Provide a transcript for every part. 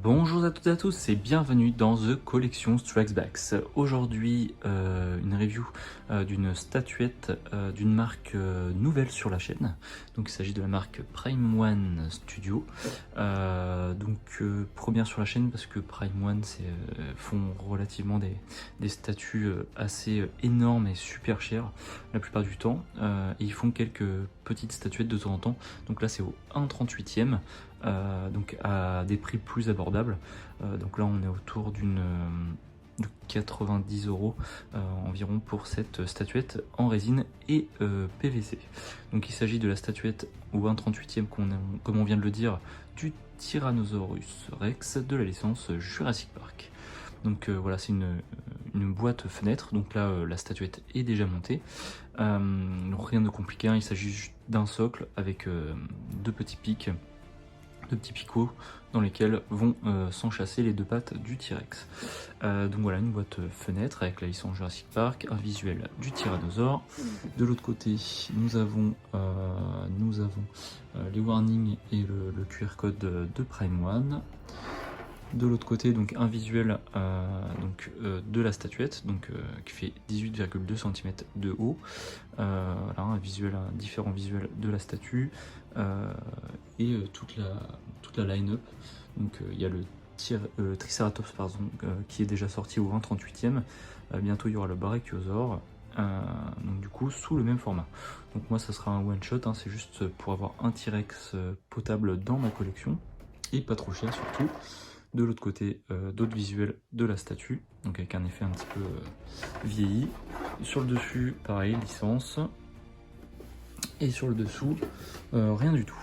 Bonjour à toutes et à tous et bienvenue dans The Collection Strikes Back. Aujourd'hui, une review d'une statuette d'une marque nouvelle sur la chaîne. Donc il s'agit de la marque Prime One Studio. Première sur la chaîne parce que Prime One font relativement des statues assez énormes et super chères la plupart du temps. Et ils font quelques petites statuettes de temps en temps. Donc là c'est au 1/38e. Donc à des prix plus abordables. Donc là on est autour de 90 € environ pour cette statuette en résine et PVC. Donc il s'agit de la statuette au 1/38e comme on vient de le dire du Tyrannosaurus Rex de la licence Jurassic Park. Donc voilà, c'est une boîte fenêtre, donc là la statuette est déjà montée. Rien de compliqué, hein. Il s'agit juste d'un socle avec deux petits pics, de petits picots dans lesquels vont s'enchasser les deux pattes du T-Rex. Donc voilà, une boîte fenêtre avec la licence Jurassic Park, un visuel du tyrannosaure. De l'autre côté, nous avons les warnings et le QR code de Prime One. De l'autre côté, donc un visuel de la statuette, qui fait 18,2 cm de haut. Voilà, un différent visuel de la statue et toute la line-up. Donc il y a le Triceratops qui est déjà sorti au 1/38e. Bientôt il y aura le Brachiosaure. Donc du coup sous le même format. Donc moi ça sera un one shot, hein, c'est juste pour avoir un T-Rex potable dans ma collection et pas trop cher surtout. De l'autre côté, d'autres visuels de la statue, donc avec un effet un petit peu vieilli. Sur le dessus, pareil, licence. Et sur le dessous, rien du tout.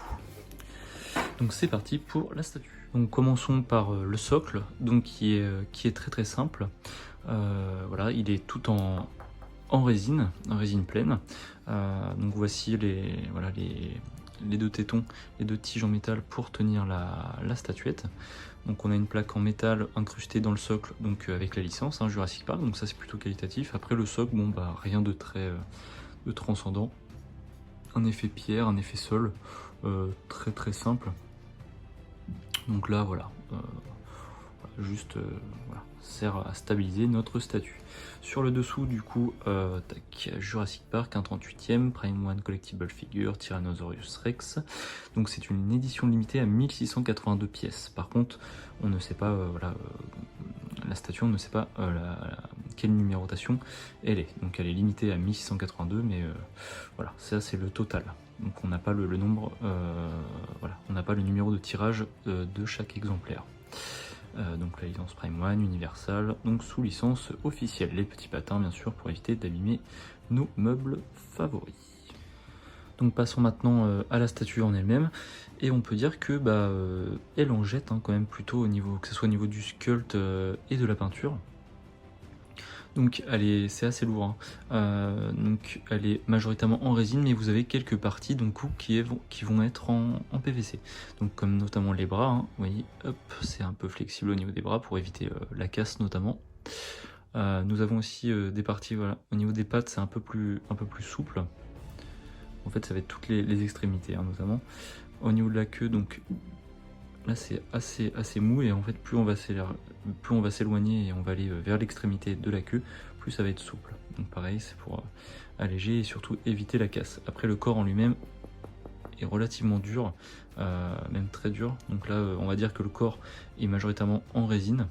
Donc c'est parti pour la statue. Donc commençons par le socle, donc qui est très très simple. Voilà, il est tout en résine pleine. Donc voici les deux tétons, les deux tiges en métal pour tenir la statuette. Donc on a une plaque en métal incrustée dans le socle, donc avec la licence Jurassic Park, donc ça c'est plutôt qualitatif. Après le socle, bon bah rien de très de transcendant. Un effet pierre, un effet sol, très très simple. Donc là voilà, juste voilà, sert à stabiliser notre statue. Sur le dessous du coup, Jurassic Park 1/38e, Prime One Collectible Figure, Tyrannosaurus Rex. Donc c'est une édition limitée à 1682 pièces. Par contre, on ne sait pas, la statue, on ne sait pas quelle numérotation elle est. Donc elle est limitée à 1682, mais voilà, ça c'est le total. Donc on n'a pas le nombre, voilà, on n'a pas le numéro de tirage de chaque exemplaire. Donc la licence Prime One, Universal, donc sous licence officielle. Les petits patins bien sûr pour éviter d'abîmer nos meubles favoris. Donc passons maintenant à la statue en elle-même, et on peut dire que elle en jette quand même plutôt au niveau, que ce soit au niveau du sculpte et de la peinture. Donc c'est assez lourd, hein. Donc elle est majoritairement en résine, mais vous avez quelques parties qui vont être en PVC. Donc comme notamment les bras, hein, vous voyez, hop, c'est un peu flexible au niveau des bras pour éviter la casse notamment. Nous avons aussi des parties, voilà, au niveau des pattes c'est un peu plus souple. En fait ça va être toutes les extrémités, hein, notamment. Au niveau de la queue, donc là c'est assez mou, et en fait plus on va s'éloigner et on va aller vers l'extrémité de la queue, plus ça va être souple. Donc pareil, c'est pour alléger et surtout éviter la casse. Après le corps en lui-même est relativement dur, même très dur. Donc là on va dire que le corps est majoritairement en résine.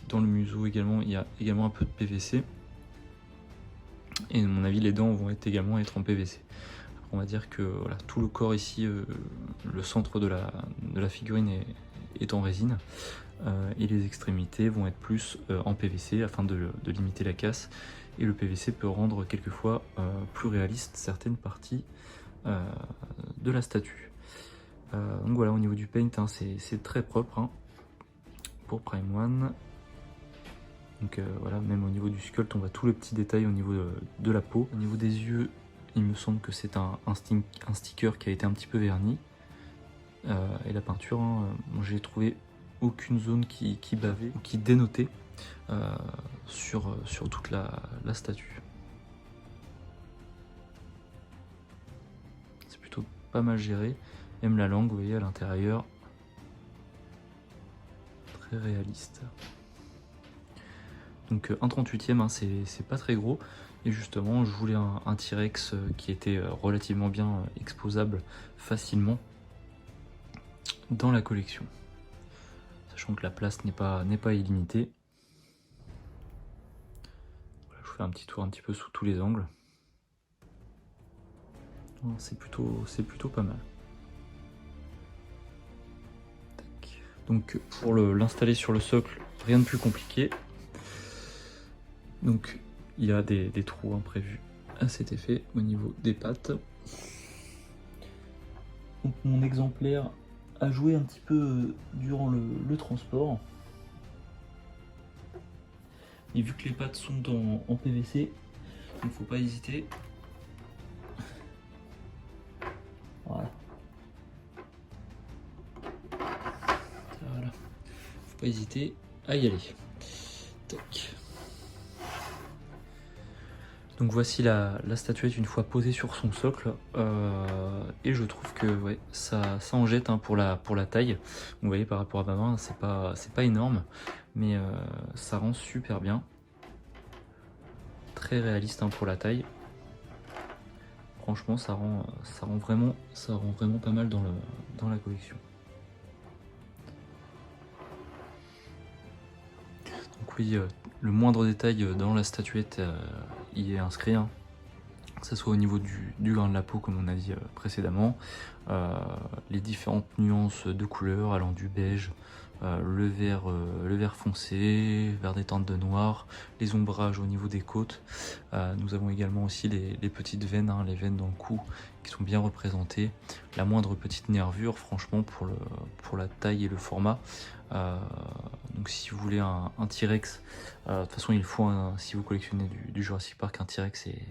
Dans le museau également, il y a également un peu de PVC. Et à mon avis les dents vont également être en PVC. On va dire que voilà, tout le corps ici, le centre de la figurine est en résine, et les extrémités vont être plus en PVC afin de limiter la casse, et le PVC peut rendre quelquefois plus réaliste certaines parties de la statue. Donc voilà, au niveau du paint, hein, c'est très propre, hein, pour Prime One. Donc voilà, même au niveau du sculpte, on voit tout le petit détail au niveau de la peau. Au niveau des yeux, il me semble que c'est un sticker qui a été un petit peu verni. Et la peinture, hein, j'ai trouvé aucune zone qui bavait ou qui dénotait sur toute la statue. C'est plutôt pas mal géré. Même la langue, vous voyez, à l'intérieur, très réaliste. Donc un 38e, hein, c'est pas très gros. Et justement, je voulais un T-Rex qui était relativement bien exposable facilement dans la collection. Sachant que la place n'est pas illimitée. Voilà, je vous fais un petit tour un petit peu sous tous les angles. C'est plutôt pas mal. Tac. Donc pour l'installer sur le socle, rien de plus compliqué. Donc il y a des trous imprévus à cet effet au niveau des pattes. Donc mon exemplaire a joué un petit peu durant le transport. Et vu que les pattes sont en PVC, il ne faut pas hésiter. Voilà. Voilà. Faut pas hésiter à y aller. Tac. Donc voici la statuette une fois posée sur son socle, et je trouve que ouais, ça en jette hein, pour la taille. Vous voyez par rapport à ma main, c'est pas énorme, mais ça rend super bien. Très réaliste hein, pour la taille. Franchement, ça rend vraiment pas mal dans la collection. Donc oui, le moindre détail dans la statuette y est inscrit, hein. Que ce soit au niveau du grain de la peau comme on a dit précédemment, les différentes nuances de couleurs allant du beige, le vert foncé, vers des teintes de noir, les ombrages au niveau des côtes. Nous avons également aussi les petites veines, hein, les veines dans le cou qui sont bien représentées, la moindre petite nervure franchement pour la taille et le format. Donc si vous voulez un T-Rex, de toute façon il faut, si vous collectionnez du Jurassic Park, un T-Rex est,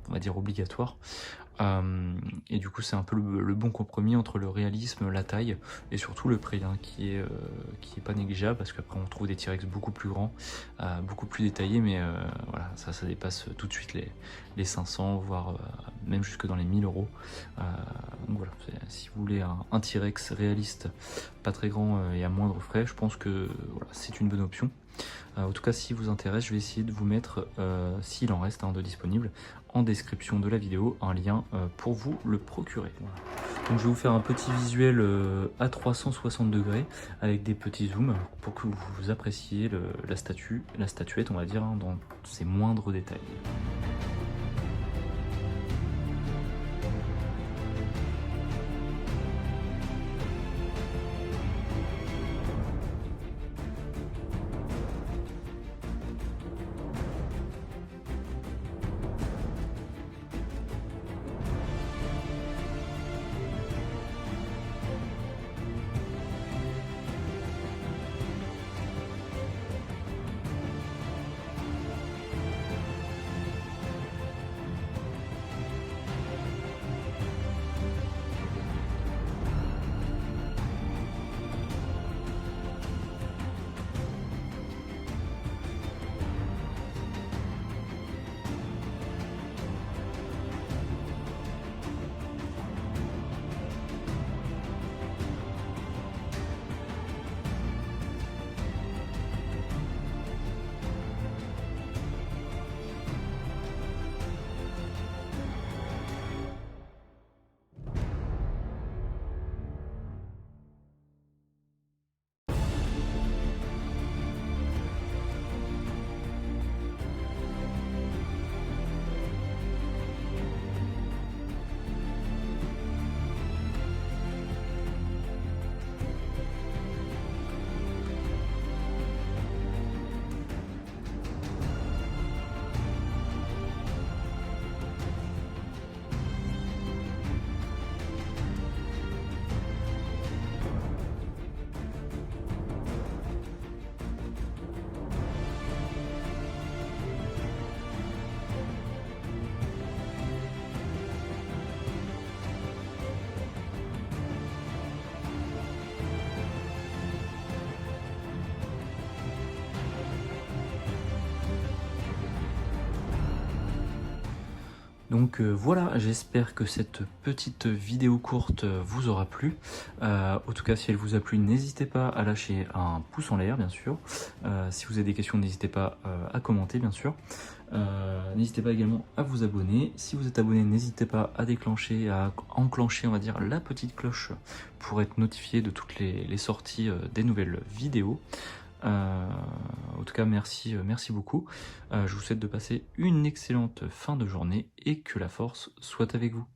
on va dire, obligatoire. Et du coup c'est un peu le bon compromis entre le réalisme, la taille et surtout le prix hein, qui est pas négligeable, parce qu'après on trouve des T-Rex beaucoup plus grands, beaucoup plus détaillés, mais voilà, ça dépasse tout de suite les 500, voire même jusque dans les 1000 euros. Donc voilà, si vous voulez un T-Rex réaliste, pas très grand et à moindre frais, je pense que voilà, c'est une bonne option. En tout cas, si vous intéresse, je vais essayer de vous mettre, s'il en reste un de disponible, en description de la vidéo, un lien pour vous le procurer. Voilà. Donc je vais vous faire un petit visuel à 360 degrés avec des petits zooms pour que vous appréciez la statuette, on va dire, hein, dans ses moindres détails. Donc voilà, j'espère que cette petite vidéo courte vous aura plu. En tout cas, si elle vous a plu, n'hésitez pas à lâcher un pouce en l'air, bien sûr. Si vous avez des questions, n'hésitez pas à commenter, bien sûr. N'hésitez pas également à vous abonner. Si vous êtes abonné, n'hésitez pas à déclencher, à enclencher, on va dire, la petite cloche pour être notifié de toutes les sorties des nouvelles vidéos. En tout cas, merci beaucoup. Je vous souhaite de passer une excellente fin de journée et que la force soit avec vous.